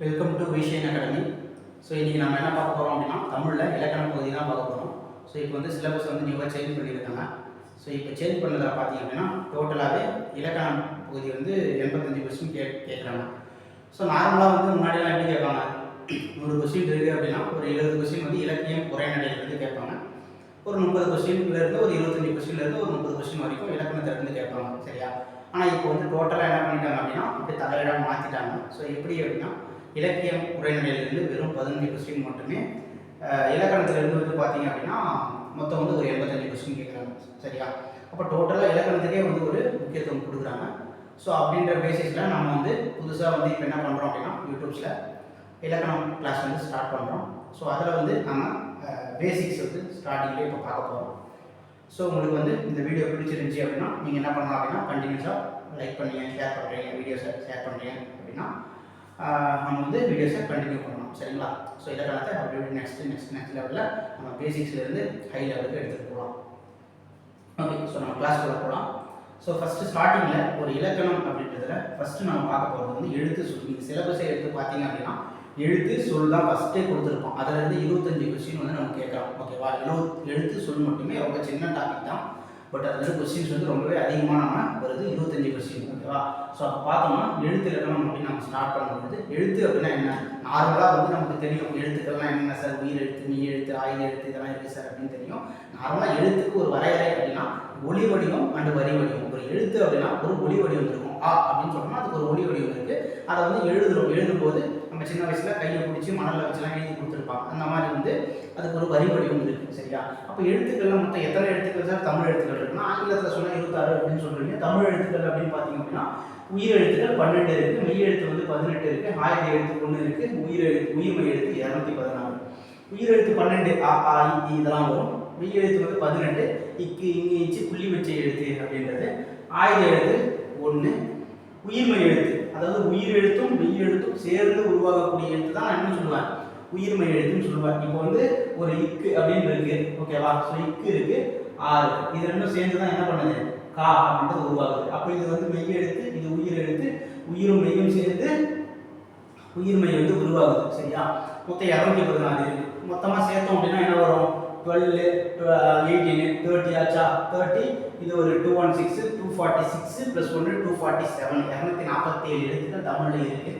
Welcome to Vishayan academy. So இன்றைக்கி நம்ம என்ன பார்க்க போகிறோம் அப்படின்னா தமிழில் இலக்கண பகுதி தான் பார்க்க போகிறோம். ஸோ இப்போ வந்து சிலபஸ் வந்து நியூவாக சேஞ்ச் பண்ணியிருக்காங்க. ஸோ இப்போ சேஞ்ச் பண்ணதில் பார்த்தீங்க அப்படின்னா டோட்டலாகவே இலக்கணம் பகுதி வந்து 85 கொஸ்டின் கேட்குறாங்க. ஸோ நார்மலாக வந்து முன்னாடிலாம் எப்படி கேட்பாங்க, 100 கொஸ்டின் இருக்குது அப்படின்னா ஒரு 70 கொஸ்டின் வந்து இலக்கியம் உரைநடையிலேருந்து கேட்பாங்க. ஒரு 30 கொஸ்டின்லேருந்து ஒரு 25 கொஸ்டின்லேருந்து ஒரு 30 கொஸ்டின் வரைக்கும் இலக்கணத்திலேருந்து கேட்பாங்க. சரியா? ஆனால் இப்போ வந்து டோட்டலாக என்ன பண்ணிட்டாங்க அப்படின்னா இப்படி தலையிடாக மாற்றிட்டாங்க. ஸோ எப்படி அப்படின்னா இலக்கியம் உரைநடையிலிருந்து வெறும் 15 கொஸ்டின் மட்டுமே, இலக்கணத்திலிருந்து வந்து பார்த்தீங்க அப்படின்னா மொத்தம் வந்து ஒரு 85 கொஸ்டின் கேட்குறாங்க. சரியா? அப்போ டோட்டலாக இலக்கணத்துக்கே வந்து ஒரு முக்கியத்துவம் கொடுக்குறாங்க. ஸோ அப்படின்ற பேசிஸில் நம்ம வந்து புதுசாக வந்து இப்போ என்ன பண்ணுறோம் அப்படின்னா யூடியூப்ஸில் இலக்கணம் கிளாஸ் வந்து ஸ்டார்ட் பண்ணுறோம். ஸோ அதில் வந்து நம்ம பேசிக்ஸ் வந்து ஸ்டார்டிங்லேயே இப்போ பார்க்க போகிறோம். ஸோ உங்களுக்கு வந்து இந்த வீடியோ பிடிச்சிருந்துச்சி அப்படின்னா நீங்கள் என்ன பண்ணலாம் அப்படின்னா கண்டினியூஸாக லைக் பண்ணுறீங்க, ஷேர் பண்ணுறீங்க, வீடியோஸை ஷேர் பண்ணுறீங்க அப்படின்னா நம்ம வந்து வீடியோஸை கண்டினியூ பண்ணலாம். சரிங்களா? ஸோ இலக்கணத்தை அப்படி நெக்ஸ்ட் லெவலில் நம்ம பேசிக்ஸ்லேருந்து ஹை லெவலுக்கு எடுத்துகிட்டு போகலாம். ஓகே, ஸோ நம்ம கிளாஸ்க்குள்ளே போகலாம். ஸோ ஃபஸ்ட்டு ஸ்டார்டிங்கில் ஒரு இலக்கணம் அப்படின்றதுல ஃபஸ்ட்டு நம்ம பார்க்க போகிறது வந்து எழுத்து சொல். நீங்கள் சிலபஸை எடுத்து பார்த்தீங்க அப்படின்னா எழுத்து சொல் தான் ஃபஸ்ட்டே கொடுத்துருப்போம். அதிலேருந்து 25 கொஸ்டின் வந்து நம்ம கேட்குறோம். ஓகேவா? எழுத்து சொல் மட்டுமே ரொம்ப சின்ன டாபிக் தான். பட் அதில் கொஸ்டின்ஸ் வந்து ரொம்பவே அதிகமாக நம்ம வருது, 25 கொஸ்டின். ஓகேவா? ஸோ அப்போ பார்த்தோம்னா எழுத்து இலக்கணம் அப்படின்னு நம்ம ஸ்டார்ட் பண்ணும்போது எழுத்து அப்படின்னா என்ன, நார்மலாக வந்து நமக்கு தெரியும் எழுத்துக்கள்லாம் என்னென்ன சார், உயிர் எழுத்து, மெய் எழுத்து, ஆயுத எழுத்து இதெல்லாம் இருக்குது சார் அப்படின்னு தெரியும். நார்மலாக எழுத்துக்கு ஒரு வரையறை அப்படின்னா ஒளி வடிவம் அண்டு வரி வடிவம். ஒரு எழுத்து அப்படின்னா ஒரு ஒளி வடிவம் இருக்கும். ஆ அப்படின்னு சொன்னோம்னா அதுக்கு ஒரு ஒளி வடிவம் இருக்குது. அதை வந்து எழுதும்போது நம்ம சின்ன வயசில் கையை பிடிச்சி மணலில் வச்சுலாம் எழுதி கொடுத்துருப்பாங்க. அந்த மாதிரி வந்து அதுக்கு ஒரு வரி வடிவம் இருக்குது. சரியா? அப்போ எழுத்துக்கள்லாம் மொத்தம் எத்தனை எழுத்துக்கள் சார்? தமிழ் எழுத்துக்கள் இருக்குன்னா ஆங்கிலத்தில் சொன்னால் 26 அப்படின்னு சொல்கிறீங்க. தமிழ் எழுத்துக்கள் அப்படின்னு பார்த்தீங்க அப்படின்னா உயிர் எழுத்துக்கள் 12 இருக்குது, மெய் எழுத்து வந்து 18 இருக்குது, ஆயுத எழுத்து 1 இருக்குது, உயிர்மெய் எழுத்து 216. உயிர் எழுத்து 12 ஆ ஆ இ இதெல்லாம் வரும். மெய் எழுத்து வந்து 18, இக்கு இங்கு இச்சு புள்ளி வச்ச எழுத்து அப்படின்றது. ஆயுத எழுத்து 1. உயிர்மெய் எழுத்து, அதாவது உயிர் எழுத்தும் மெய் எழுத்தும் சேர்ந்து உருவாகக்கூடிய எழுத்து தான் நான் என்ன சொல்லுவேன், உயிர்மெய் எழுத்துன்னு சொல்லுவேன். இப்போ வந்து ஒரு இக்கு அப்படின்னு இருக்கு. ஓகேவா? ஸோ இக்கு இருக்கு, ஆ இருக்கு, இது ரெண்டும் சேர்ந்து தான் என்ன பண்ணுது, கா அப்படின்றது உருவாகுது. அப்போ இது வந்து மெய் எழுத்து, இது உயிர் எழுத்து, உயிரும் மெய்யும் சேர்ந்து உயிர்மெய் வந்து உருவாகுது. சரியா? மொத்தம் 214 இருக்கு. மொத்தமாக சேர்த்தோம் அப்படின்னா என்ன வரும், 12, 18, 30 ஆச்சா, 30, இது ஒரு 216, 246 ப்ளஸ் 1 247, 247 எழுத்துக்கள் தமிழில் இருக்குது.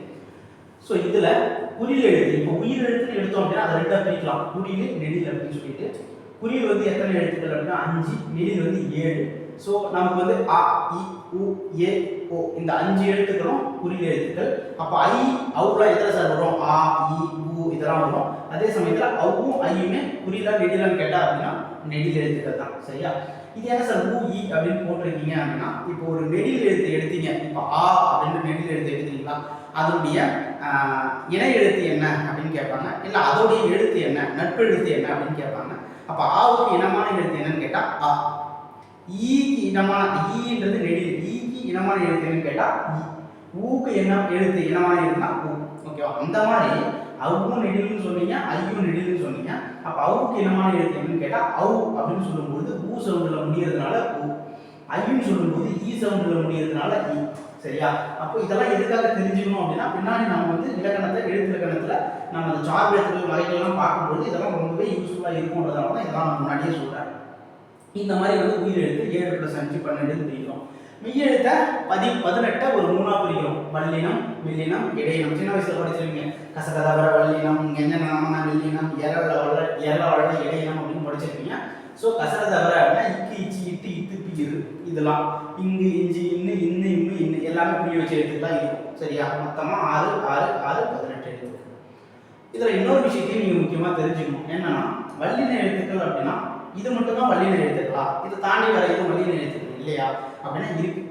ஸோ இதில் குறில் எழுத்து, இப்போ உயிர் எழுத்துன்னு எடுத்தோம் அப்படின்னா அதை ரெண்டாக பிரிக்கலாம், குறில் நெடில் அப்படின்னு சொல்லிட்டு. குறில் வந்து எத்தனை எழுத்துக்கள் அப்படின்னா 5, நெடில் வந்து 7. ஸோ நமக்கு வந்து அ இ உ ஏ ஓ இந்த 5 எழுத்துக்களும் குறில் எழுத்துக்கள். அப்போ ஐ அவுலாம் எத்தனை சார் வரும், ஆ இ உ இதெல்லாம் வரும். அதே சமயத்தில் அவும் ஐயுமே குறிலா நெடிலான்னு கேட்டால் அப்படின்னா நெடில் எழுத்துக்கள் தான். சரியா? இது என்ன சார் ஊ இ அப்படின்னு போட்டிருக்கீங்க அப்படின்னா இப்போ ஒரு நெடில் எழுத்து எடுத்தீங்க, இப்போ ஆ அப்படின்னு நெடில் எழுத்து எடுத்தீங்களா, அதனுடைய இணை எழுத்து என்ன அப்படின்னு கேட்பாங்க. இல்லை அதோடைய எழுத்து என்ன, நட்பு எழுத்து என்ன அப்படின்னு கேட்பாங்க. அப்போ ஆவுக்கு இனமான எழுத்து என்னன்னு கேட்டால் ஆ, ஈக்கு இனமான ஈன்றது நெடில், ஈக்கு இனமான எழுத்து என்னன்னு கேட்டால் ஈ, ஊக்கு என்ன எழுத்து இனமான எழுத்துனா ஊ. ஓகேவா? அந்த மாதிரி அவும் நெடில்னு சொன்னீங்க, ஐயும் நெடில்னு சொன்னீங்க. அப்போ அவுக்கு இனமான எழுத்து என்னன்னு கேட்டால் அவு அப்படின்னு சொல்லும்போது ஊ சவுண்டில் முடியறதுனால ஊ, ஐயும் சொல்லும்போது ஈ சவுண்டில் முடியறதுனால ஈ. சரியா? அப்போ இதெல்லாம் எதுக்காக தெரிஞ்சுக்கணும் அப்படின்னா பின்னாடி நம்ம வந்து இலக்கணத்தை எழுத்து இலக்கணத்தில் நம்ம அந்த சார்பு எழுத்துக்கள் வகைகள்லாம் பார்க்கும்போது இதெல்லாம் ரொம்பவே யூஸ்ஃபுல்லாக இருக்கும்ன்றதால தான் இதெல்லாம் நான் முன்னாடியே சொல்கிறேன். இந்த மாதிரி வந்து உயிர் எழுத்து 7 + 5 12 பிரிக்கிறோம். மெய் எழுத்தை 18 ஒரு 3ஆக பிரிக்கிறோம். வல்லினம், மெல்லினம், இடையினம். சின்ன வயசில் படிச்சிருக்கீங்க, கசகதவர வல்லினம், எஞ்சனமன மெல்லினம், எரளவள இடையினம் அப்படின்னு படிச்சிருக்கீங்க. ஸோ கசகதவர அப்படின்னா இக்கு இச்சி இட்டு இத்து பியிரு இதெல்லாம், இங்கு இஞ்சி இன்னு இன்னு இம்மு இன்னு எல்லாமே புரிய வச்ச எழுத்துக்கெல்லாம் இருக்கும். சரியா? மொத்தமாக 6 6 6 18 எழுத்துக்கள். இதில் இன்னொரு விஷயத்தையும் நீங்கள் முக்கியமாக தெரிஞ்சுக்கணும். என்னன்னா வல்லின எழுத்துக்கள் அப்படின்னா இது மட்டும் தான் வல்லின எழுத்துக்களா, இதை தாண்டி வர இது வல்லின எழுத்துக்கள் இல்லையா அப்படின்னா இருக்கு.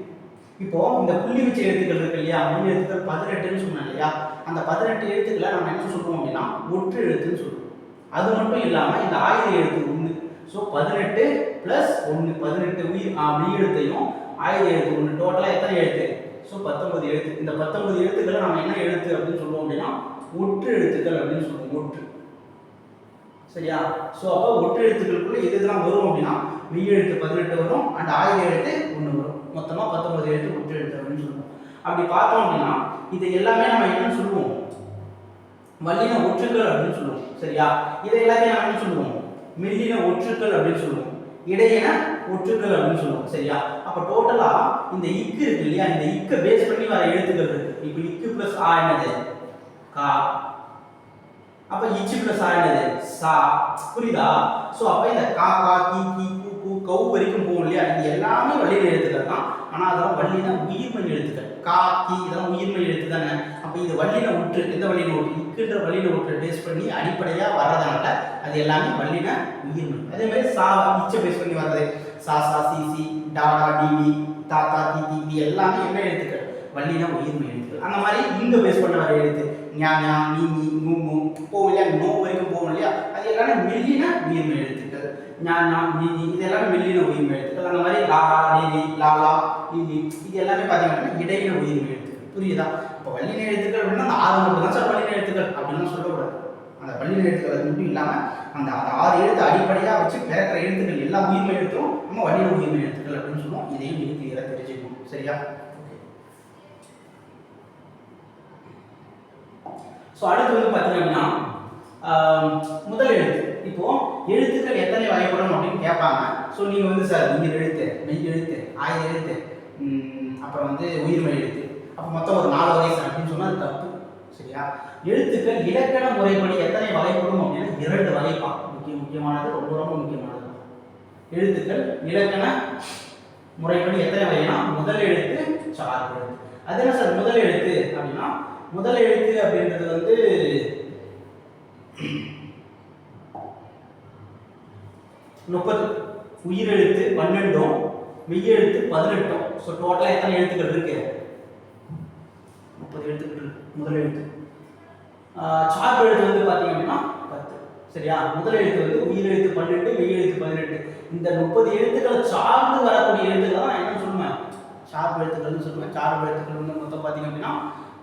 இப்போ இந்த புள்ளி வச்ச எழுத்துக்கள் இருக்கு இல்லையா, மெய் எழுத்துக்கள் 18ன்னு சொன்னேன் இல்லையா, அந்த 18 எழுத்துக்களை நம்ம என்ன சொல்லுவோம் அப்படின்னா ஒற்று எழுத்துன்னு சொல்லுவோம். அது மட்டும் இல்லாமல் இந்த ஆயுத எழுத்து 1. ஸோ 18 + 1 18 உயிர் மெய் எழுத்தையும் ஆயுத எழுத்து 1 டோட்டலாக எத்தனை எழுத்து, ஸோ 19 எழுத்து. இந்த 19 எழுத்துக்களை நம்ம என்ன எழுத்து அப்படின்னு சொல்லுவோம் அப்படின்னா ஒற்று எழுத்துக்கள் அப்படின்னு சொல்லுவோம், ஒற்று. சரியா? ஸோ அப்போ ஒற்று எழுத்துக்களுக்குள்ள எது இதெல்லாம் வரும் அப்படின்னா மெய் எழுத்து 18 வரும் அண்ட் ஆயுத எழுத்து 1 வரும். மொத்தமாக 19 எழுத்து ஒற்று எழுத்து அப்படின்னு சொல்லுவோம். அப்படி பார்த்தோம் அப்படின்னா இது எல்லாமே நம்ம என்னன்னு சொல்லுவோம், வல்லின ஒற்றுக்கள் அப்படின்னு சொல்லுவோம். சரியா? இதை எல்லாத்தையும் நம்ம என்ன சொல்லுவோம்? மெல்லின ஒற்றுக்கள் அப்படின்னு சொல்லுவோம். இடையின ஒற்றுக்கள் அப்படின்னு சொல்லுவோம். சரியா? அப்ப டோட்டலா இந்த இக்கு இருக்கு இல்லையா, இந்த இக்க பேஸ் பண்ணி வர எழுத்துக்கள் இருக்கு. இப்போ இக்கு பிளஸ் ஆ என்னது? கா. அப்ப இச்சு பிளஸ் ஆ என்னது? சா. புரியுதா? சோ அப்ப இந்த கா கா கி கி கு கு கௌ வரைக்கும் போகும் இல்லையா, இது எல்லாமே வல்லின எழுத்துக்கள் தான். ஆனா அதெல்லாம் வல்லின உயிர்மெய் எழுத்துக்கள். கா கி இதெல்லாம் உயிர்மெய் எழுத்து தானே. அப்ப இது வல்லின ஒற்று. எந்த வல்லின ஒற்று? இக்குன்ற வல்லின ஒற்றை பேஸ் பண்ணி அடிப்படையா வர்றதுனால அது எல்லாமே வல்லின உயிர்மெய். அதே மாதிரி சா இச்ச பேஸ் பண்ணி வர்றது சா சா சி சி டா டா டி டி தா தா தி தி இது எல்லாமே என்ன எழுத்துக்கள்? வல்லின உயிர்மெய் எழுத்துக்கள். அந்த மாதிரி இங்க பேஸ் பண்ண வர எழுத்து ஞா ஞா நீ நீ மூ மூ போகும் இல்லையா, நோ வரைக்கும் போகும் இல்லையா, அது எல்லாமே மெல்லின உயிர்மெய் எழுத்துக்கள். ஞா ஞா நீ நீ இது எல்லாமே மெல்லின உயிர்மெய் எழுத்துக்கள். அந்த மாதிரி லா லா டி டி லா லா டி டி இது எல்லாமே பார்த்தீங்கன்னா இடையின உயிர்மெய் எழுத்துக்கள். புரியுதா? இப்போ வல்லின எழுத்துக்கள் அப்படின்னா அந்த ஆறு மட்டும் தான் சார் வல்லின எழுத்துக்கள் அப்படின்னு சொல்லக்கூடாது. அந்த வல்லின எழுத்துக்கள் மட்டும் இல்லாமல் அந்த ஆறு எழுத்து அடிப்படையாக வச்சு பிறக்கிற எழுத்துக்கள் எல்லா உயிர்மெய் எழுத்தும் நம்ம வல்லின உயிர்மெய் எழுத்துக்கள் அப்படின்னு சொல்லுவோம். இதையும் நீங்கள் கிளியராக தெரிஞ்சுக்கணும். சரியா? ஸோ அடுத்து வந்து பார்த்தீங்க அப்படின்னா முதல் எழுத்து. இப்போ எழுத்துக்கள் எத்தனை வகைப்படும் அப்படின்னு கேட்பாங்க. ஸோ நீங்கள் வந்து சார் உயிர் எழுத்து, மெய் எழுத்து, ஆயுத எழுத்து, அப்புறம் வந்து உயிர்மெய் எழுத்து, அப்போ மொத்தம் ஒரு 4 வகை சார் அப்படின்னு சொன்னால் அது தப்பு. சரியா? எழுத்துக்கள் இலக்கண முறைப்படி எத்தனை வகைப்படும் அப்படின்னா 2 வகைப்பா. முக்கியமானது, ரொம்ப ரொம்ப முக்கியமானது. எழுத்துக்கள் இலக்கண முறைப்படி எத்தனை வகைனா முதல் எழுத்து, சார்பு எழுத்து. அது என்ன சார் முதல் எழுத்து அப்படின்னா, முதல் எழுத்து அப்படின்றது வந்து 30, உயிரெழுத்து 12, மெய்யெழுத்து 18. ஸோ டோட்டலாக எத்தனை எழுத்துக்கள் இருக்கு? 30 எழுத்துக்கள் இருக்கு முதல் எழுத்து. சார்பு எழுத்து வந்து பார்த்தீங்க அப்படின்னா 10. சரியா? முதல் எழுத்து வந்து உயிரெழுத்து 12, மெய்யெழுத்து 18. இந்த 30 எழுத்துக்களை சார்ந்து வரக்கூடிய எழுத்துக்கள் தான் என்ன சொல்லுவேன்? சார்பு எழுத்துக்கள்னு சொல்லுவேன். சார்பு எழுத்துக்கள் வந்து மொத்தம் பார்த்தீங்க அப்படின்னா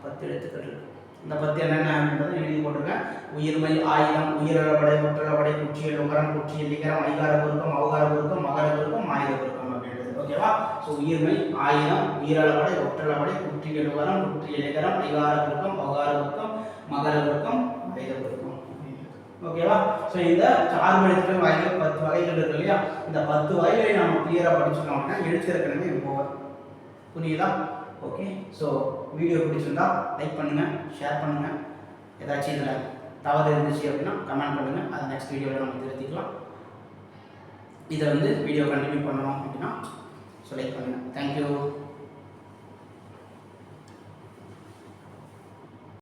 10 எழுத்துக்கள் இருக்கு. இந்த 10 என்னென்ன அப்படின்றத எழுதி போட்டிருக்கேன். உயிர்மெய், ஆயுதம், உயிரளபடை, ஒற்றளபடை, குற்றியல், உகரம், குற்றியல், லிகரம், ஐகார குறுக்கம், அவகார குறுக்கம், மகர குறுக்கம், ஆயுத குறுக்கம் அப்படின்றது. ஓகேவா? ஸோ உயிர்மெய், ஆயுதம், உயிரளபடை, ஒற்றளபடை, குற்றியல், உகரம், குற்றியல், லிகரம், ஐகார குறுக்கம், அவகார குறுக்கம், மகர குறுக்கம், ஆயுத குறுக்கம். ஓகேவா? ஸோ இந்த சார்பு எழுத்துக்கள் வகைகள் 10 வகைகள் இருக்கு இல்லையா, இந்த 10 வகைகளை நம்ம கிளியராக படிச்சுட்டோம் அப்படின்னா எழுத்திருக்கணுமே போவார். புரியுதா? ஓகே. ஸோ வீடியோ பிடிச்சிருந்தா லைக் பண்ணுங்கள், ஷேர் பண்ணுங்கள். ஏதாச்சும் இதில் தவறு இருந்துச்சு அப்படின்னா கமெண்ட் பண்ணுங்கள். அதை நெக்ஸ்ட் வீடியோவில் நம்ம திருத்திக்கலாம். இதை வந்து வீடியோ கண்டினியூ பண்ணணும் அப்படின்னா ஸோ லைக் பண்ணுங்கள். தேங்க்யூ.